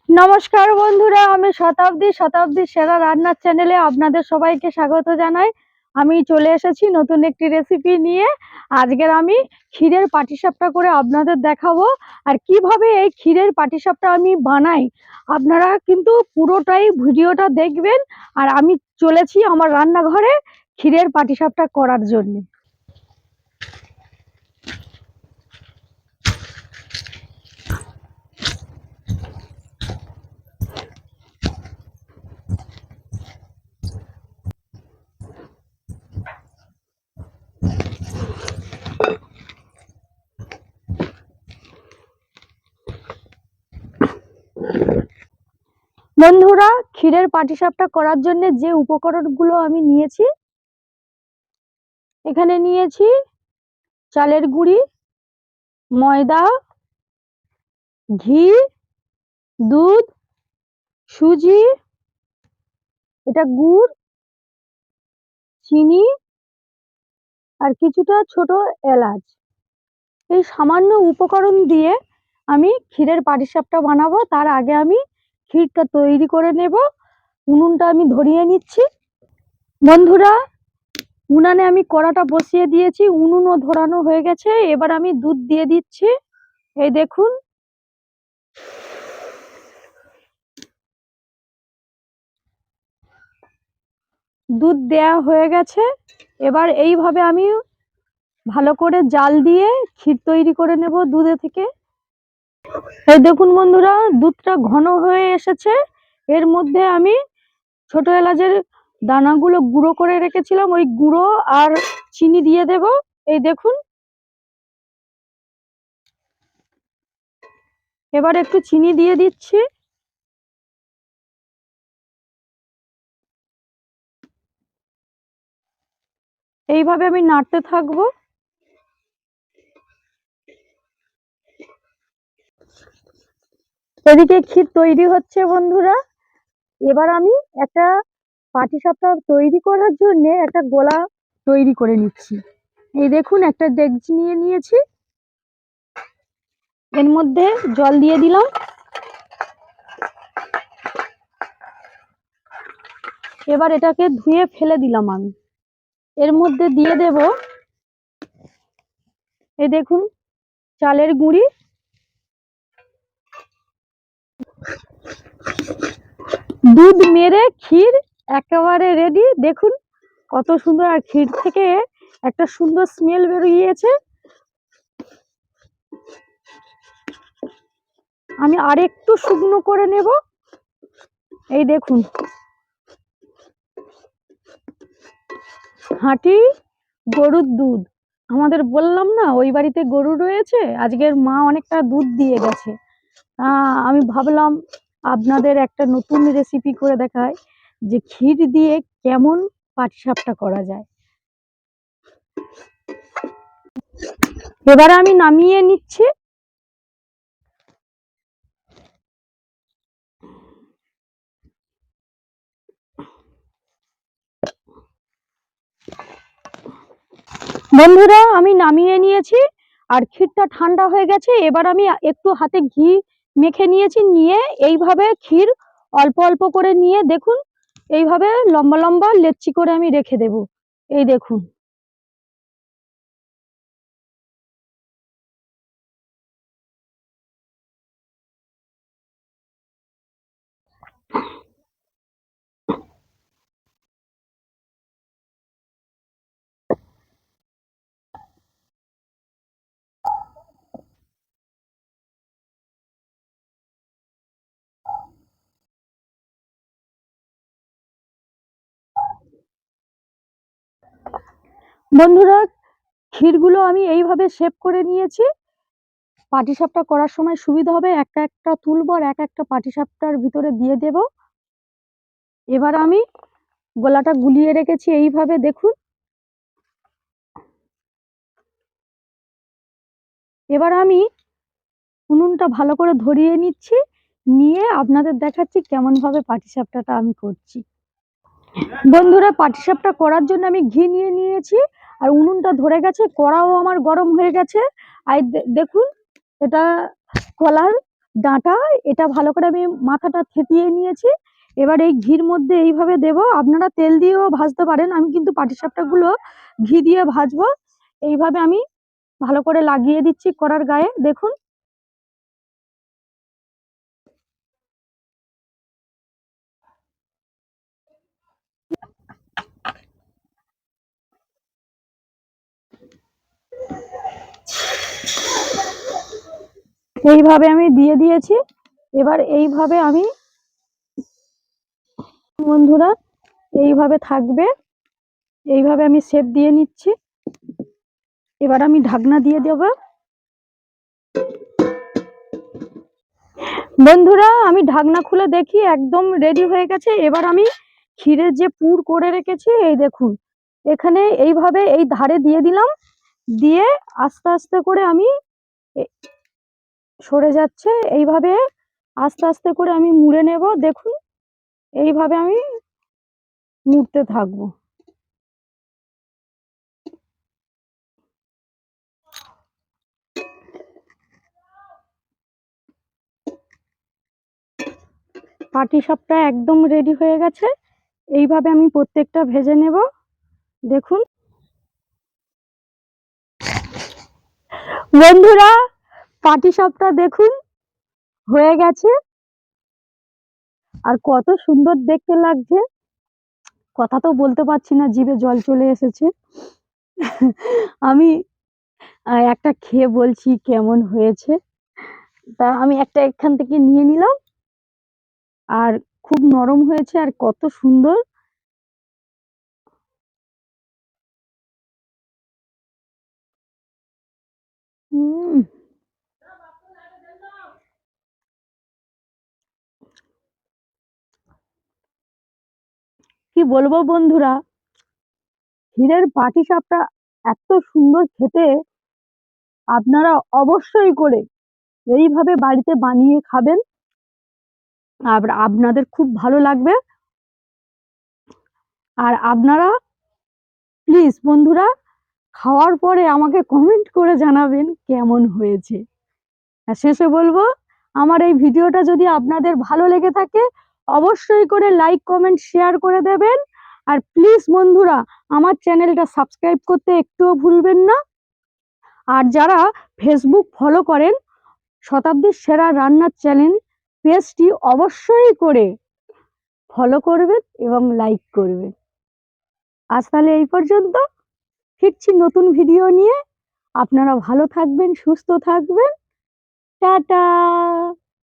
নমস্কার বন্ধুরা, আমি শতাব্দী সেরা রান্নার চ্যানেলে আপনাদের সবাইকে স্বাগত জানাই। আমি চলে এসেছি নতুন একটি রেসিপি নিয়ে। আজকের আমি ক্ষীরের পাটিসাপটা করে আপনাদের দেখাবো। আর কিভাবে এই ক্ষীরের পাটিসাপটা আমি বানাই, আপনারা কিন্তু পুরোটাই ভিডিওটা দেখবেন। আর আমি চলেছি আমার রান্নাঘরে ক্ষীরের পাটিসাপটা করার জন্য। বন্ধুরা, ক্ষীরের পাটিসাপটা করার জন্য যে উপকরণগুলো আমি নিয়েছি, এখানে নিয়েছি চালের গুঁড়ি, ময়দা, ঘি, দুধ, সুজি, এটা গুড়, চিনি আর কিছুটা ছোট এলাচ। এই সামান্য উপকরণ দিয়ে আমি ক্ষীরের পাটিসাপটা বানাবো। তার আগে আমি ক্ষীরটা তৈরি করে নেব। উনুনটা আমি ধরিয়ে নিচ্ছি। বন্ধুরা, উনানে আমি কড়াটা বসিয়ে দিয়েছি, উনুনও ধরানো হয়ে গেছে। এবার আমি দুধ দিয়ে দিচ্ছি। এই দেখুন, দুধ দেয়া হয়ে গেছে। এবার এইভাবে আমি ভালো করে জাল দিয়ে ক্ষীর তৈরি করে নেব দুধে থেকে। এই দেখুন বন্ধুরা, দুধটা ঘন হয়ে এসেছে। এর মধ্যে আমি ছোট এলাচের দানাগুলো গুঁড়ো করে রেখেছিলাম, ওই গুঁড়ো আর চিনি দিয়ে দেব। এই দেখুন, এবার একটু চিনি দিয়ে দিচ্ছি। এইভাবে আমি নাড়তে থাকবো। এদিকে ক্ষীর তৈরি হচ্ছে বন্ধুরা। এবার আমি একটা পাটিসাপটা তৈরি করার জন্য একটা গোলা তৈরি করে নিচ্ছি। এই দেখুন, একটা ডেকচি নিয়ে নিয়েছি, এর মধ্যে জল দিয়ে দিলাম। এবার এটাকে ধুয়ে ফেলে দিলাম আমি। এর মধ্যে দিয়ে দেব, এই দেখুন, চালের গুঁড়ি, দুধ মেরে ক্ষীর একেবারে রেডি। দেখুন কত সুন্দর, আর ক্ষীর থেকে একটা সুন্দর স্মেল বেরিয়েছে। আমি আরেকটু শুকনো করে নেব। এই দেখুন, খাঁটি গরুর দুধ। আমাদের বললাম না, ওই বাড়িতে গরু রয়েছে, আজকের মা অনেকটা দুধ দিয়ে গেছে। আমি ভাবলাম আপনাদের একটা নতুন রেসিপি করে দেখায়, যে ক্ষীর দিয়ে কেমন পাটিসাপটা করা যায়। এবারে আমি নামিয়ে নিচ্ছি। বন্ধুরা, আমি নামিয়ে নিয়েছি। আর ক্ষীরটা ঠান্ডা হয়ে গেছে। এবার আমি একটু হাতে ঘি মেখে নিয়েছি, নিয়ে এইভাবে ক্ষীর অল্প অল্প করে নিয়ে দেখুন, এইভাবে লম্বা লম্বা লেচি করে আমি রেখে দেব। এই দেখুন, বন্ধুরা, ক্ষীরগুলো আমি এইভাবে শেপ করে নিয়েছি। পাটিসাপটা করার সময় সুবিধা হবে, একটা একটা তুলবো আর এক একটা পাটিসাপটার ভিতরে দিয়ে দেব। এবার আমি গোলাটা গুলিয়ে রেখেছি এইভাবে, দেখুন। এবার আমি উনুনটা ভালো করে ধরিয়ে নিচ্ছি, নিয়ে আপনাদের দেখাচ্ছি কেমন ভাবে পাটিসাপটাটা আমি করছি। বন্ধুরা, পাটিসাপটা করার জন্য আমি ঘি নিয়ে নিয়েছি, আর উনুনটা ধরে গেছে, কড়াও আমার গরম হয়ে গেছে। আর দেখুন, এটা কলার ডাঁটা, এটা ভালো করে আমি মাথাটা থেতিয়ে নিয়েছি। এবার এই ঘির মধ্যে এইভাবে দেব। আপনারা তেল দিয়েও ভাজতে পারেন, আমি কিন্তু পাটিসাপটা গুলো ঘি দিয়ে ভাজবো। এইভাবে আমি ভালো করে লাগিয়ে দিচ্ছি কড়ার গায়ে, দেখুন। এইভাবে আমি দিয়ে দিয়েছি। এবার এইভাবে আমি, বন্ধুরা, এইভাবে থাকবে, এইভাবে আমি শেপ দিয়ে নিচ্ছি। এবার আমি ঢাকনা দিয়ে দেব। বন্ধুরা, আমি ঢাকনা খুলে দেখি একদম রেডি হয়ে গেছে। এবার আমি ক্ষীরের যে পুর করে রেখেছি, এই দেখুন, এখানে এইভাবে এই ধারে দিয়ে দিলাম, দিয়ে আস্তে আস্তে করে আমি সরে যাচ্ছে, এইভাবে আস্তে আস্তে করে আমি মুড়ে নেব, দেখুন। এইভাবে আমি মুড়তে থাকবো। পাটিসাপটা একদম রেডি হয়ে গেছে। এইভাবে আমি প্রত্যেকটা ভেজে নেব, দেখুন। বন্ধুরা, পাটিসাপটা দেখুন হয়ে গেছে, আর কত সুন্দর দেখতে লাগছে, কথা তো বলতে পারছি না, জিভে জল চলে এসেছে। আমি একটা খেয়ে বলছি কেমন হয়েছে। তা আমি একটা এখান থেকে নিয়ে নিলাম, আর খুব নরম হয়েছে আর কত সুন্দর। উম কি বলবো বন্ধুরা, ক্ষীরের পাটিসাপটা এত সুন্দর খেতে, আপনারা অবশ্যই করে এইভাবে বাড়িতে বানিয়ে খাবেন, আর আপনাদের খুব ভালো লাগবে। আর আপনারা প্লিজ বন্ধুরা, খাওয়ার পরে আমাকে কমেন্ট করে জানাবেন কেমন হয়েছে। আর শেষে বলবো, আমার এই ভিডিওটা যদি আপনাদের ভালো লেগে থাকে, অবশ্যই করে লাইক কমেন্ট শেয়ার করে দেবেন। আর প্লিজ বন্ধুরা, আমার চ্যানেলটা সাবস্ক্রাইব করতে একটুও ভুলবেন না। আর যারা ফেসবুক ফলো করেন, শতাব্দীর সেরা রান্নার চ্যানেল পেজটি অবশ্যই করে ফলো করবেন এবং লাইক করবেন। আজ তাহলে এই পর্যন্ত, ফিরছি নতুন ভিডিও নিয়ে। আপনারা ভালো থাকবেন, সুস্থ থাকবেন। টাটা।